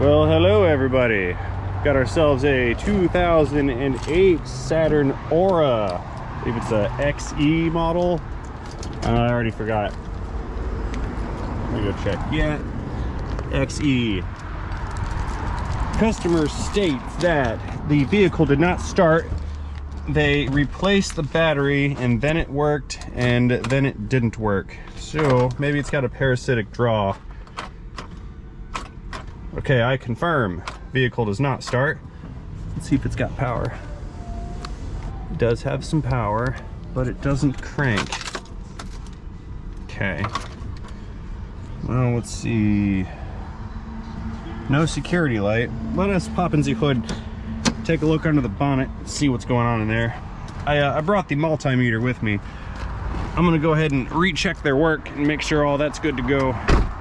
Well, hello everybody. Got ourselves a 2008 Saturn Aura. I believe it's a XE model. I already forgot. Let me go check. Yeah, XE. Customer states that the vehicle did not start. They replaced the battery and then it worked and then it didn't work. So maybe it's got a parasitic draw. Okay, I confirm. Vehicle does not start. Let's see if it's got power. It does have some power, but it doesn't crank. Okay. Well, let's see. No security light. Let us pop in the hood, take a look under the bonnet, see what's going on in there. I brought the multimeter with me. I'm gonna go ahead and recheck their work and make sure all that's good to go,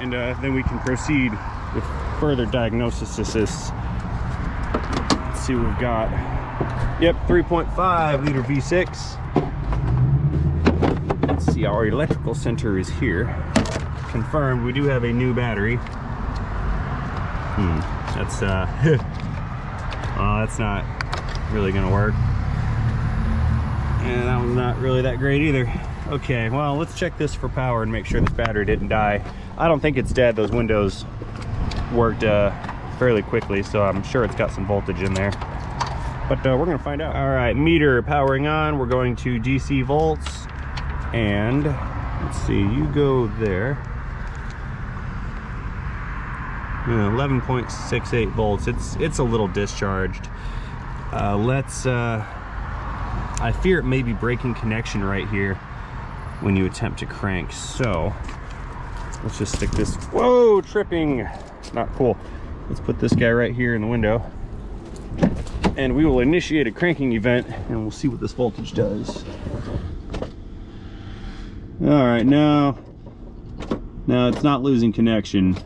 and then we can proceed with further diagnosis. Let's see what we've got. Yep, 3.5 liter V6. Let's see, our electrical center is here. Confirmed, we do have a new battery. That's that's not really gonna work. And that one's not really that great either. Okay, well, let's check this for power and make sure this battery didn't die. I don't think it's dead. Those windows worked fairly quickly, so I'm sure it's got some voltage in there. But we're gonna find out. All right, meter powering on. We're going to DC volts, and let's see, you go there. 11.68 volts. It's a little discharged. I fear it may be breaking connection right here when you attempt to crank. So let's just stick this. Whoa, tripping. Not cool. Let's put this guy right here in the window, and we will initiate a cranking event, and we'll see what this voltage does. All right, now it's not losing connection.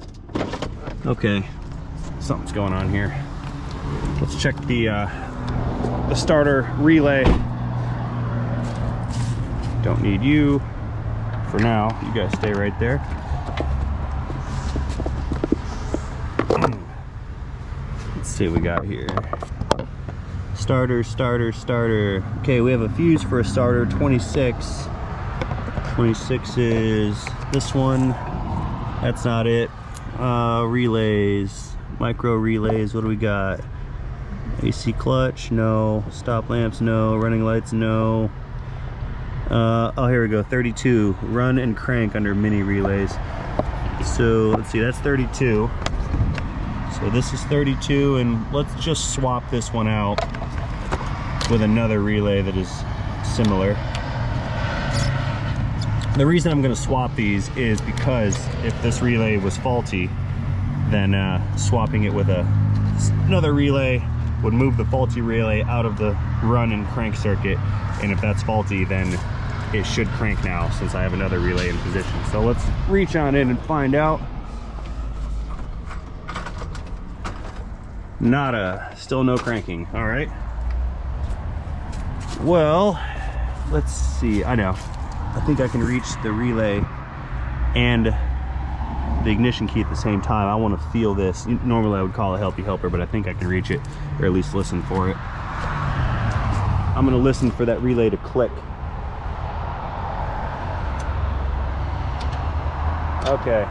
Okay, something's going on here. Let's check the starter relay. Don't need you for now. You guys stay right there. Let's see what we got here. Starter. Okay, we have a fuse for a starter, 26. 26 is this one. That's not it. Relays, micro relays. What do we got? AC clutch, no. Stop lamps, no. Running lights, no. Oh, here we go. 32. Run and crank under mini relays. So let's see, that's 32. So this is 32, and let's just swap this one out with another relay that is similar. The reason I'm going to swap these is because if this relay was faulty, then swapping it with another relay would move the faulty relay out of the run and crank circuit, and if that's faulty, then it should crank now since I have another relay in position. So let's reach on in and find out. Nada, still no cranking. All right. Well, let's see. I know. I think I can reach the relay and the ignition key at the same time. I want to feel this. Normally I would call a helpy helper, but I think I can reach it, or at least listen for it. I'm going to listen for that relay to click. Okay.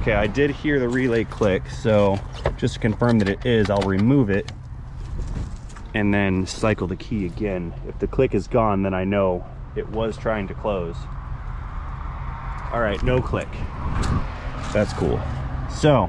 Okay, I did hear the relay click, so just to confirm that it is, I'll remove it and then cycle the key again. If the click is gone, then I know it was trying to close. All right, no click. That's cool. So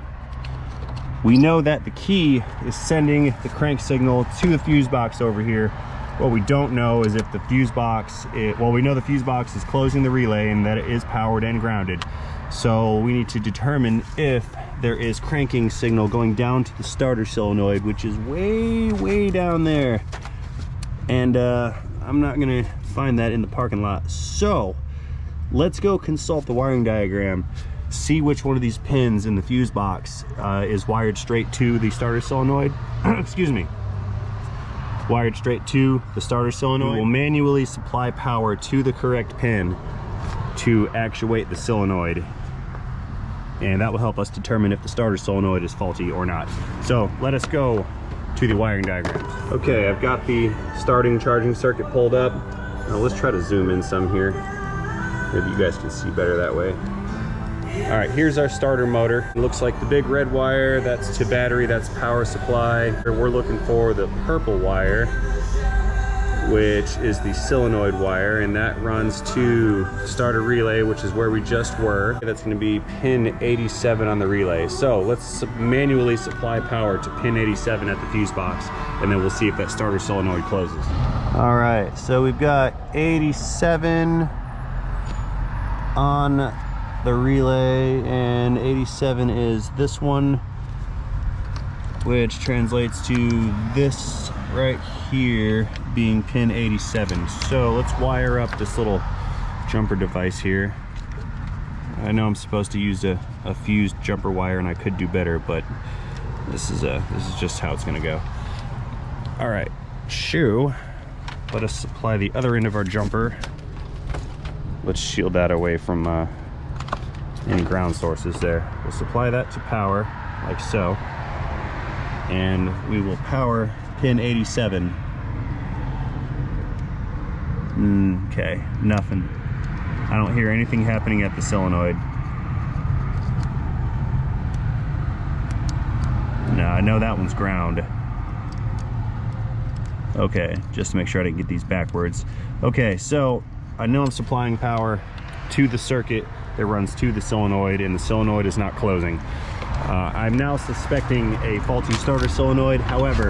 we know that the key is sending the crank signal to the fuse box over here. What we don't know is if the fuse box, well, we know the fuse box is closing the relay and that it is powered and grounded. So we need to determine if there is cranking signal going down to the starter solenoid, which is way down there. And I'm not gonna find that in the parking lot. So let's go consult the wiring diagram, see which one of these pins in the fuse box is wired straight to the starter solenoid. Excuse me. Wired straight to the starter solenoid. We will manually supply power to the correct pin to actuate the solenoid. and that will help us determine if the starter solenoid is faulty or not. So let us go to the wiring diagrams. Okay, I've got the starting charging circuit pulled up. Now let's try to zoom in some here. Maybe you guys can see better that way. All right, here's our starter motor. It looks like the big red wire, that's to battery, that's power supply. We're looking for the purple wire, which is the solenoid wire, and that runs to starter relay, which is where we just were. That's gonna be pin 87 on the relay. So let's manually supply power to pin 87 at the fuse box, and then we'll see if that starter solenoid closes. All right, so we've got 87 on the relay, and 87 is this one, which translates to this right here being pin 87. So let's wire up this little jumper device here. I know I'm supposed to use a fused jumper wire, and I could do better, but this is just how it's gonna go. All right, shoe. Let us supply the other end of our jumper. Let's shield that away from any ground sources there. We'll supply that to power, like so, and we will power pin 87. Okay, nothing. I don't hear anything happening at the solenoid. No, I know that one's ground. Okay, just to make sure I didn't get these backwards. Okay, so I know I'm supplying power to the circuit that runs to the solenoid, and the solenoid is not closing. I'm now suspecting a faulty starter solenoid. However,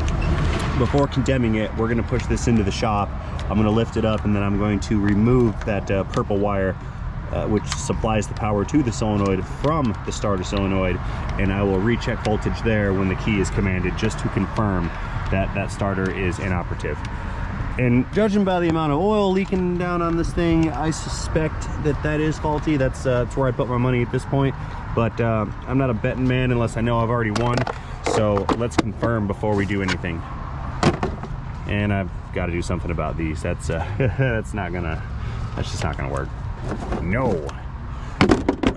before condemning it, we're gonna push this into the shop. I'm gonna lift it up, and then I'm going to remove that purple wire which supplies the power to the solenoid from the starter solenoid, and I will recheck voltage there when the key is commanded, just to confirm that that starter is inoperative. And judging by the amount of oil leaking down on this thing, I suspect that that is faulty. That's where I put my money at this point. But I'm not a betting man unless I know I've already won. So let's confirm before we do anything. And I've got to do something about these. That's that's just not gonna work. No.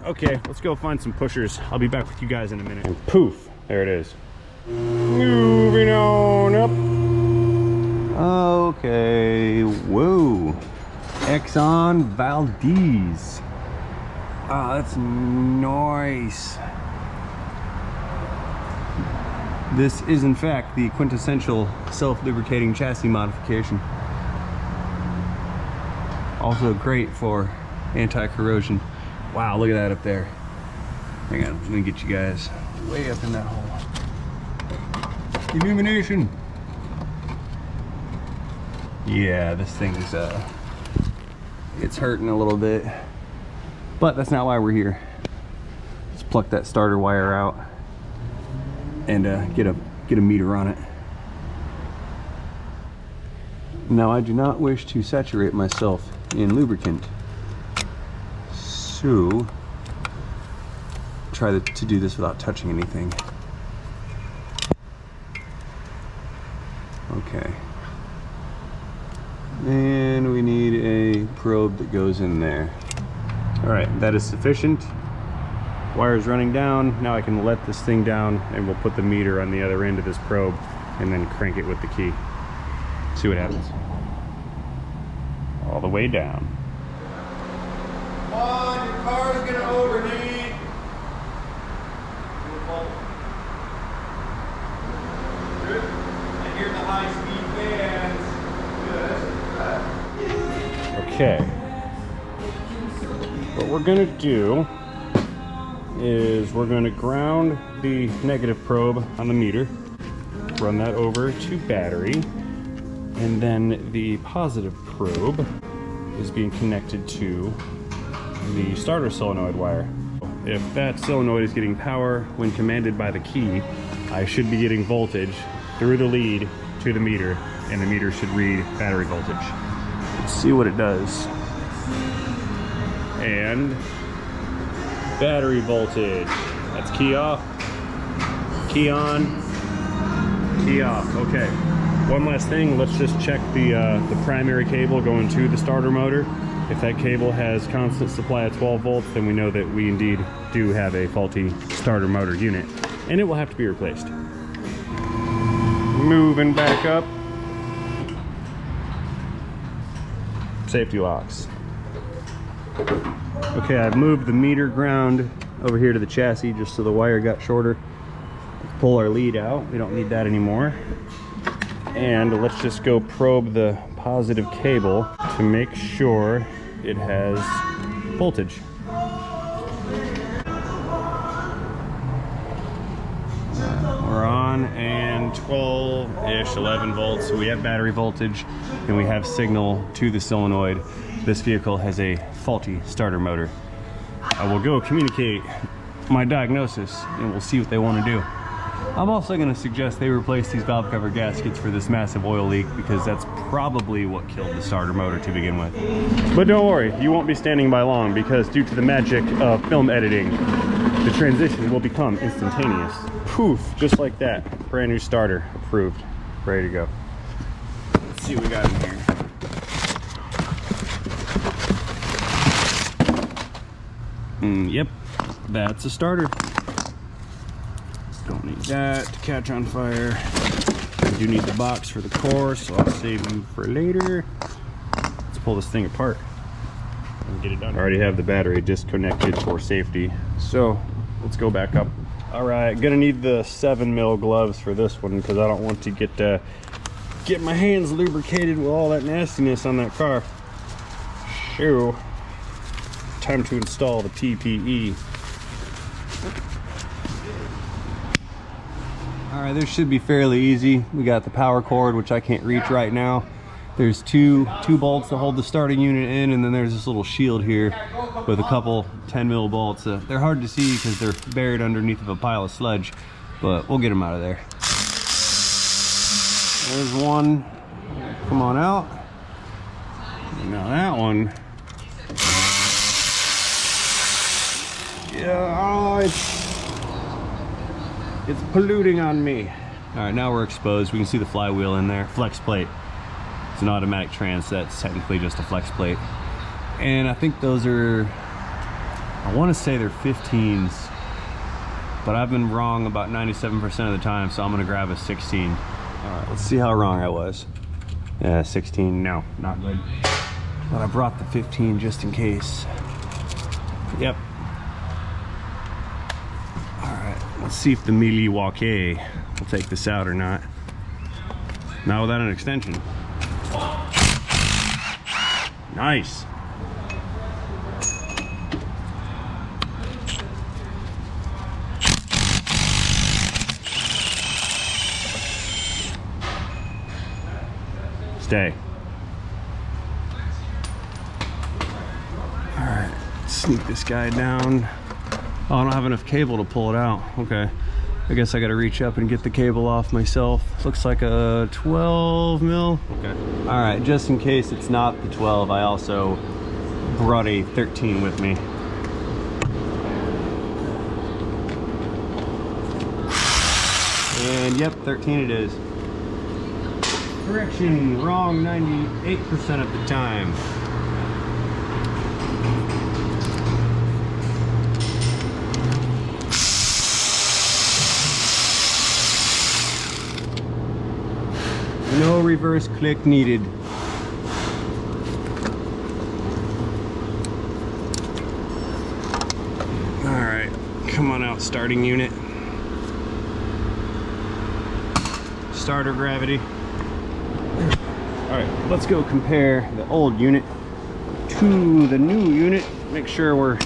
Okay, let's go find some pushers. I'll be back with you guys in a minute. And poof, there it is. Moving on up. Okay, whoa. Exxon Valdez. Ah, that's nice. This is in fact the quintessential self-lubricating chassis modification. Also great for anti-corrosion. Wow, look at that up there. Hang on, I'm gonna get you guys way up in that hole. Illumination. Yeah, this thing is it's hurting a little bit, but that's not why we're here. Let's pluck that starter wire out and get a meter on it. Now, I do not wish to saturate myself in lubricant, so try to do this without touching anything. Okay. And we need a probe that goes in there. All right, that is sufficient. Wire's running down. Now I can let this thing down, and we'll put the meter on the other end of this probe and then crank it with the key. See what happens. All the way down. Come on, your car's gonna overheat. Good. I hear the high-speed fans. Good. Okay. What we're gonna do is we're gonna ground the negative probe on the meter, run that over to battery, and then the positive probe is being connected to the starter solenoid wire. If that solenoid is getting power when commanded by the key, I should be getting voltage through the lead to the meter, and the meter should read battery voltage. Let's see what it does. And battery voltage. That's key off, key on, key off. Okay. One last thing, let's just check the primary cable going to the starter motor. If that cable has constant supply of 12 volts, then we know that we indeed do have a faulty starter motor unit, and it will have to be replaced. Moving back up. Safety locks. Okay, I've moved the meter ground over here to the chassis just so the wire got shorter. Let's pull our lead out. We don't need that anymore. And let's just go probe the positive cable to make sure it has voltage. We're on, and 12-ish, 11 volts. We have battery voltage and we have signal to the solenoid. This vehicle has a faulty starter motor. I will go communicate my diagnosis and we'll see what they want to do. I'm also going to suggest they replace these valve cover gaskets for this massive oil leak, because that's probably what killed the starter motor to begin with. But don't worry, you won't be standing by long, because due to the magic of film editing, the transition will become instantaneous. Poof, just like that. Brand new starter, approved, ready to go. Let's see what we got in here. Yep, that's a starter. Don't need that to catch on fire. I do need the box for the core, so I'll save you for later. Let's pull this thing apart and get it done. I already have the battery disconnected for safety, so let's go back up. All right, gonna need the 7mm gloves for this one, because I don't want to get my hands lubricated with all that nastiness on that car. Shoo. Time to install the PPE. All right, this should be fairly easy. We got the power cord, which I can't reach right now. There's two bolts to hold the starting unit in, and then there's this little shield here with a couple 10mm bolts. They're hard to see because they're buried underneath of a pile of sludge, but we'll get them out of there. There's one. Come on out. Now that one. Yeah, oh, it's polluting on me. All right, now we're exposed. We can see the flywheel in there. Flex plate. It's an automatic trans, so that's technically just a flex plate. And I think those are, I want to say they're 15s, but I've been wrong about 97% of the time, so I'm gonna grab a 16. All right, let's see how wrong I was. Yeah, 16, no, not good. But I brought the 15 just in case. Yep. Let's see if the Milwaukee will take this out or not. Not without an extension. Nice. Stay. All right, sneak this guy down. Oh, I don't have enough cable to pull it out. Okay, I guess I gotta reach up and get the cable off myself. Looks like a 12mm. Okay. All right, just in case it's not the 12, I also brought a 13 with me. And yep, 13 it is. Correction, wrong 98% of the time. No reverse click needed. All right, come on out, starting unit. Starter gravity. All right, let's go compare the old unit to the new unit. Make sure we're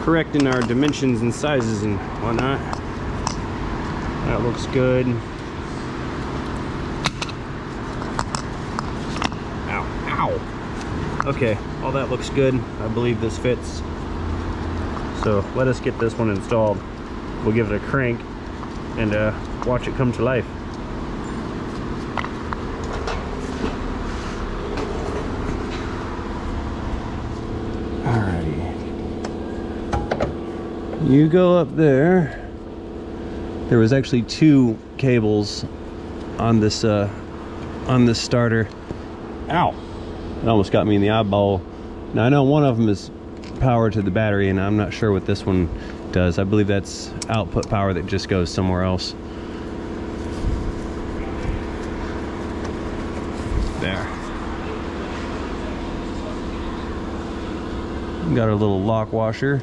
correct in our dimensions and sizes and whatnot. That looks good. Okay, all that looks good. I believe this fits. So let us get this one installed. We'll give it a crank and watch it come to life. Alrighty. You go up there. There was actually two cables on this starter. Ow! It almost got me in the eyeball. Now I know one of them is power to the battery, and I'm not sure what this one does. I believe that's output power that just goes somewhere else. There. Got our little lock washer.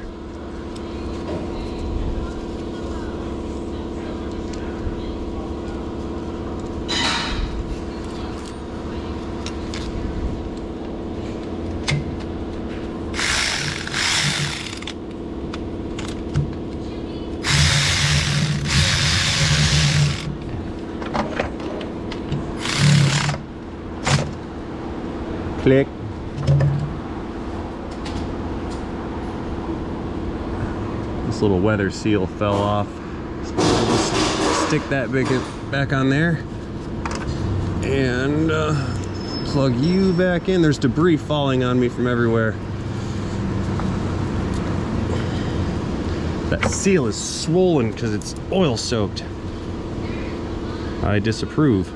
Click. This little weather seal fell off. So I'll just stick that back on there and plug you back in. There's debris falling on me from everywhere. That seal is swollen because it's oil soaked. I disapprove.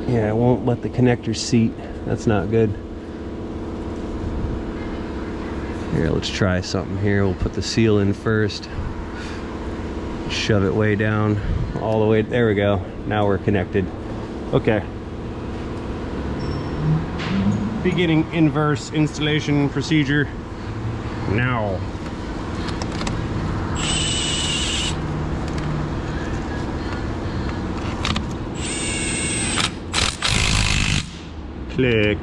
Yeah, it won't let the connector seat. That's not good. Here, let's try something here. We'll put the seal in first. Shove it way down, all the way. There we go. Now we're connected. Okay. Beginning inverse installation procedure now. Click.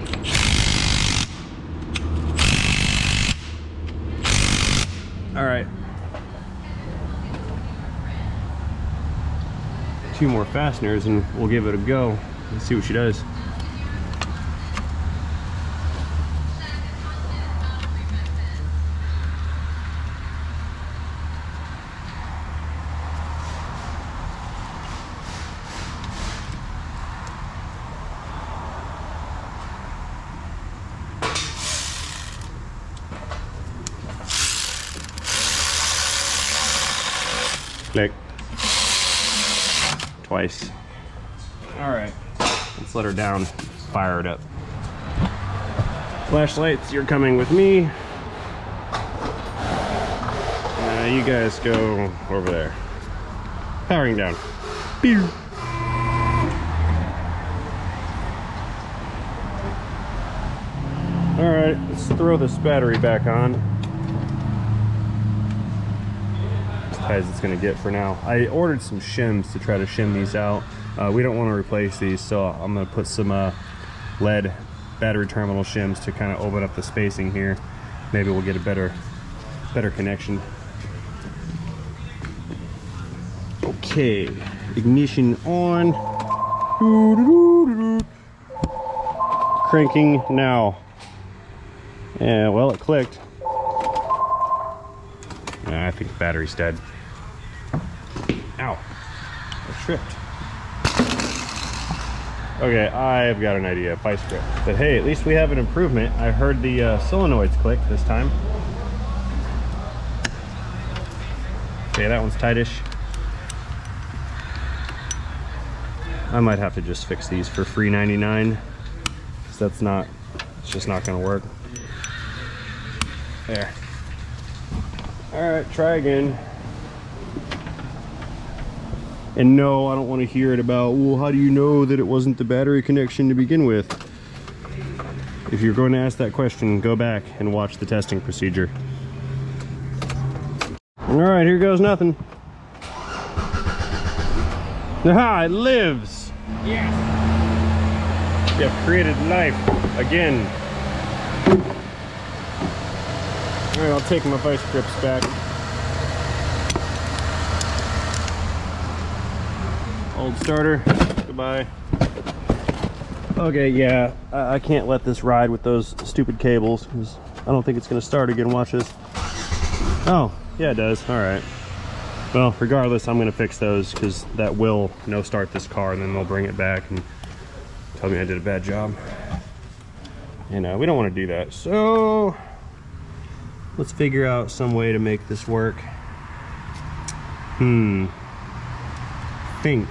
All right. 2 more fasteners and we'll give it a go. Let's see what she does. Click. Twice. All right, let's let her down, fire it up. Flashlights, you're coming with me. You guys go over there. Powering down. Pew. All right, let's throw this battery back on. As tight as it's gonna get for now. I ordered some shims to try to shim these out. We don't want to replace these, so I'm gonna put some lead battery terminal shims to kind of open up the spacing here. Maybe we'll get a better connection. Okay, ignition on. Cranking now. Yeah, well, it clicked. I think the battery's dead. Ow, I tripped. Okay, I've got an idea, vice grip. But hey, at least we have an improvement. I heard the solenoids click this time. Okay, that one's tightish. I might have to just fix these for free 99. Because it's just not gonna work. There. All right, try again. And no, I don't want to hear it about, well, how do you know that it wasn't the battery connection to begin with? If you're going to ask that question, go back and watch the testing procedure. All right, here goes nothing. Aha, it lives. Yes. You have created life again. All right, I'll take my vice grips back. Old starter, goodbye. Okay, yeah, I can't let this ride with those stupid cables because I don't think it's gonna start again. Watch this. Oh, yeah, it does. All right. Well, regardless, I'm gonna fix those because that will no start this car, and then they'll bring it back and tell me I did a bad job. And we don't want to do that. So let's figure out some way to make this work. Think.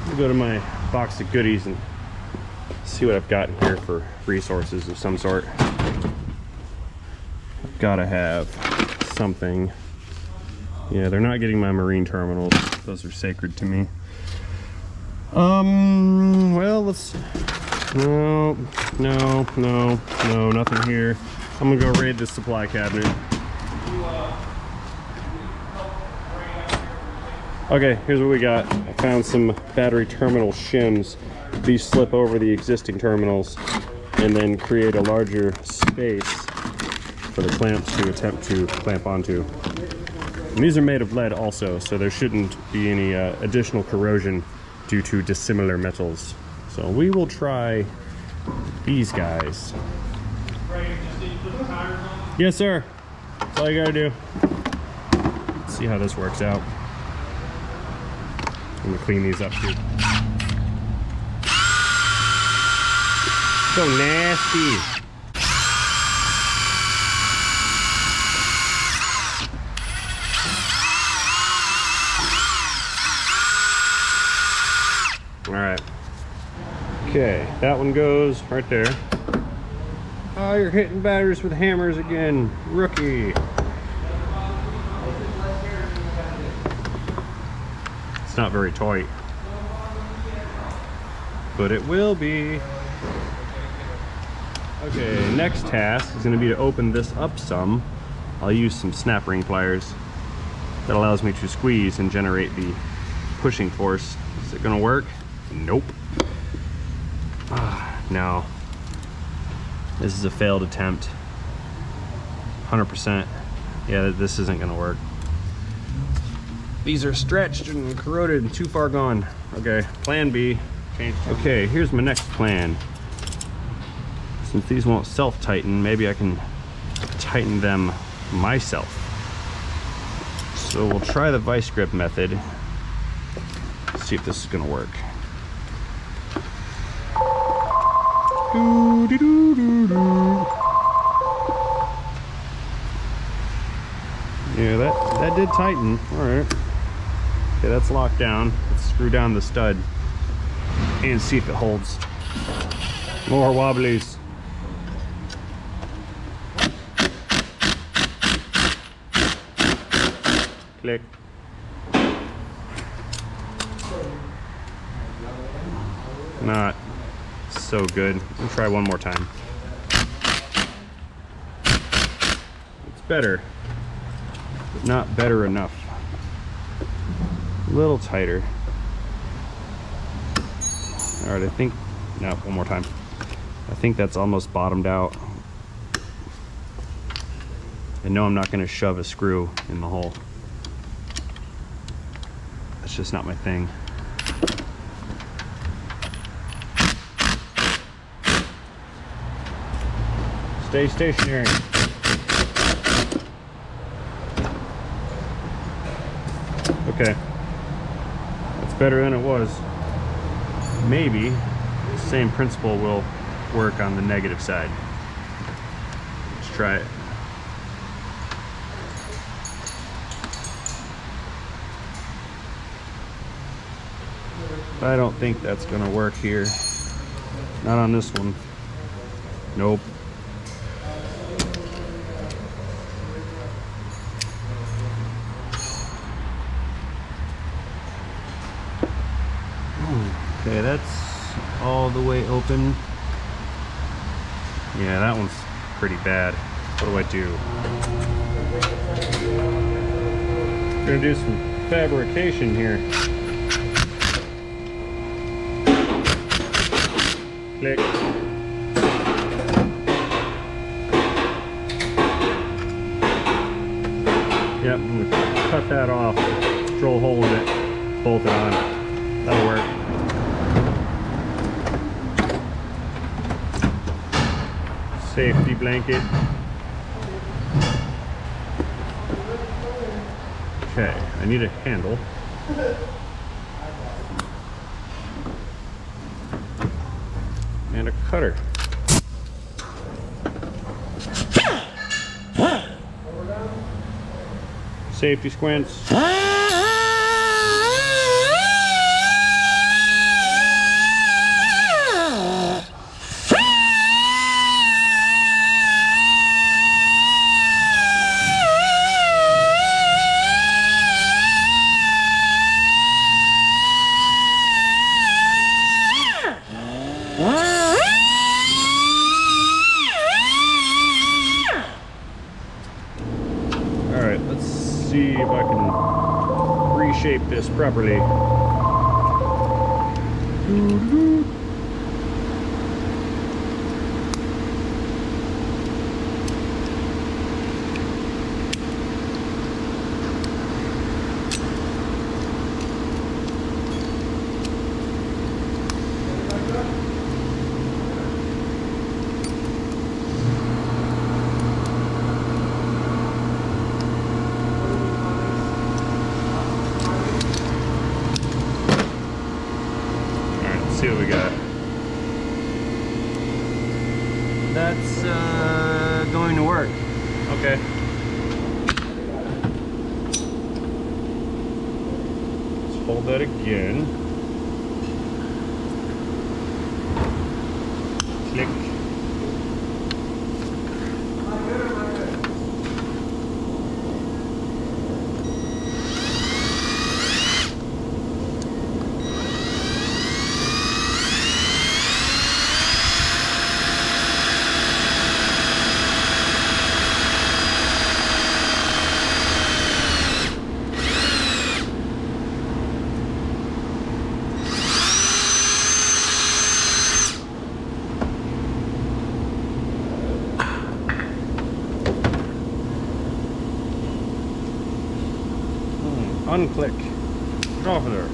Let me go to my box of goodies and see what I've got here for resources of some sort. I've got to have something. Yeah, they're not getting my marine terminals. Those are sacred to me. Well, let's... No, nothing here. I'm gonna go raid this supply cabinet. Okay, here's what we got. I found some battery terminal shims. These slip over the existing terminals and then create a larger space for the clamps to attempt to clamp onto. And these are made of lead also, so there shouldn't be any additional corrosion due to dissimilar metals. So we will try these guys. Yes, sir. That's all you gotta do. Let's see how this works out. I'm gonna clean these up too. So nasty. All right. Okay, that one goes right there. Oh, you're hitting batteries with hammers again, rookie. It's not very tight, but it will be. Okay, next task is going to be to open this up some. I'll use some snap ring pliers. That allows me to squeeze and generate the pushing force. Is it going to work? Nope. No. This is a failed attempt. 100%. Yeah, this isn't gonna work. These are stretched and corroded and too far gone. Okay, plan B. Okay, here's my next plan. Since these won't self-tighten, maybe I can tighten them myself. So we'll try the vice grip method. See if this is gonna work. Yeah, that did tighten. All right. Okay, that's locked down. Let's screw down the stud and see if it holds. More wobblies. Click. Not so good. We'll try one more time. It's better, but not better enough. A little tighter. All right, I think, no, one more time. I think that's almost bottomed out. I know I'm not going to shove a screw in the hole. That's just not my thing. Stay stationary. Okay. That's better than it was. Maybe the same principle will work on the negative side. Let's try it. I don't think that's gonna work here. Not on this one. Nope. Okay, that's all the way open. Yeah, that one's pretty bad. What do I do? I'm gonna do some fabrication here. Click. Yep, I'm gonna cut that off, drill a hole in it, bolt it on. That'll work. Safety blanket. Okay, I need a handle. And a cutter. Safety squints. All right, let's see if I can reshape this properly. See what we got. That's going to work. Okay. Let's hold that again. Click. Unclick. Get off of there.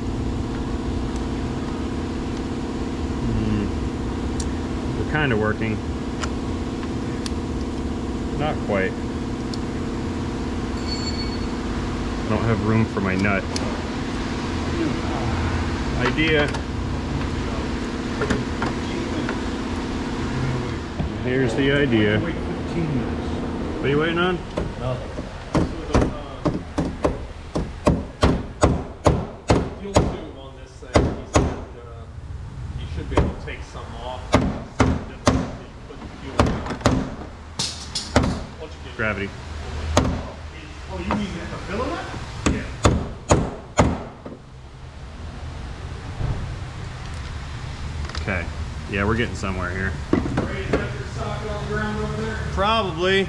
They're kind of working. Not quite. I don't have room for my nut. Idea. Here's the idea. Wait 15 minutes. What are you waiting on? Nothing. Gravity. Oh, you mean at the filament? Yeah. Okay. Yeah, we're getting somewhere here. Ray, is that your socket on the ground over there? Probably.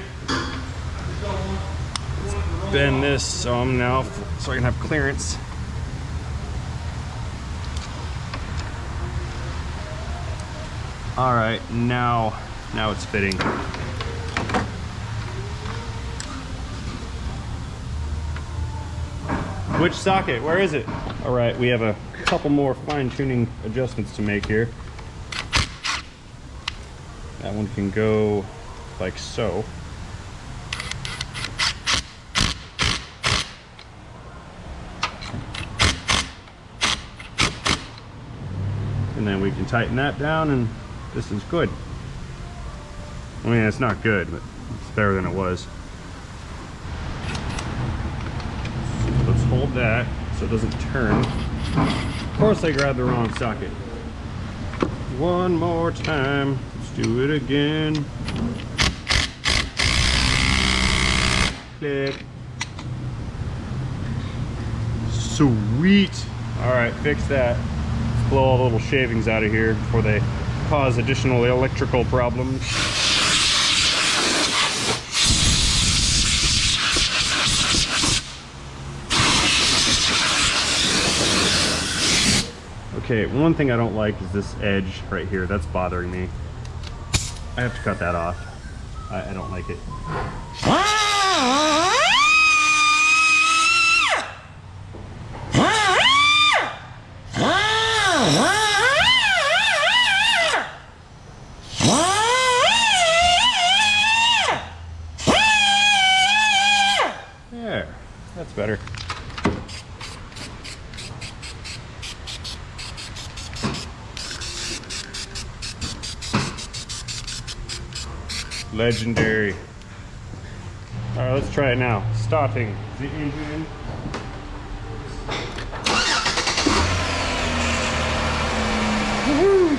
Bend this so I'm now so I can have clearance. All right, now it's fitting. Which socket? Where is it? All right, we have a couple more fine-tuning adjustments to make here. That one can go like so. And then we can tighten that down and this is good. I mean, it's not good, but it's better than it was. Let's hold that so it doesn't turn. Of course I grabbed the wrong socket. One more time. Let's do it again. Click. Sweet. All right, fix that. Let's blow all the little shavings out of here before they cause additional electrical problems. Okay, one thing I don't like is this edge right here. That's bothering me. I have to cut that off. I don't like it. There, that's better. Legendary. All right, let's try it now. Starting the engine. Woohoo!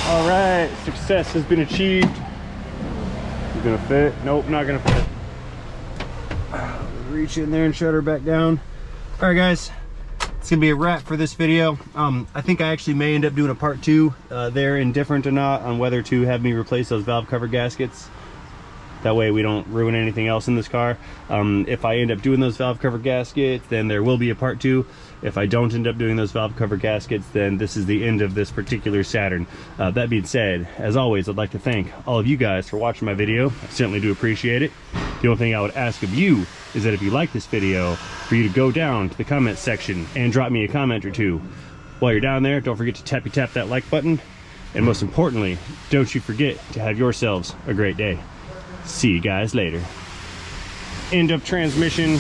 All right, success has been achieved. You gonna fit? Nope, not gonna fit. Reach in there and shut her back down. All right, guys. It's gonna be a wrap for this video. I think I actually may end up doing a part 2. They're indifferent or not on whether to have me replace those valve cover gaskets. That way we don't ruin anything else in this car. If I end up doing those valve cover gaskets, then there will be a part 2. If I don't end up doing those valve cover gaskets, then this is the end of this particular Saturn. That being said, as always, I'd like to thank all of you guys for watching my video. I certainly do appreciate it. The only thing I would ask of you is that if you like this video, for you to go down to the comments section and drop me a comment or two. While you're down there, don't forget to tap that like button. And most importantly, don't you forget to have yourselves a great day. See you guys later. End of transmission.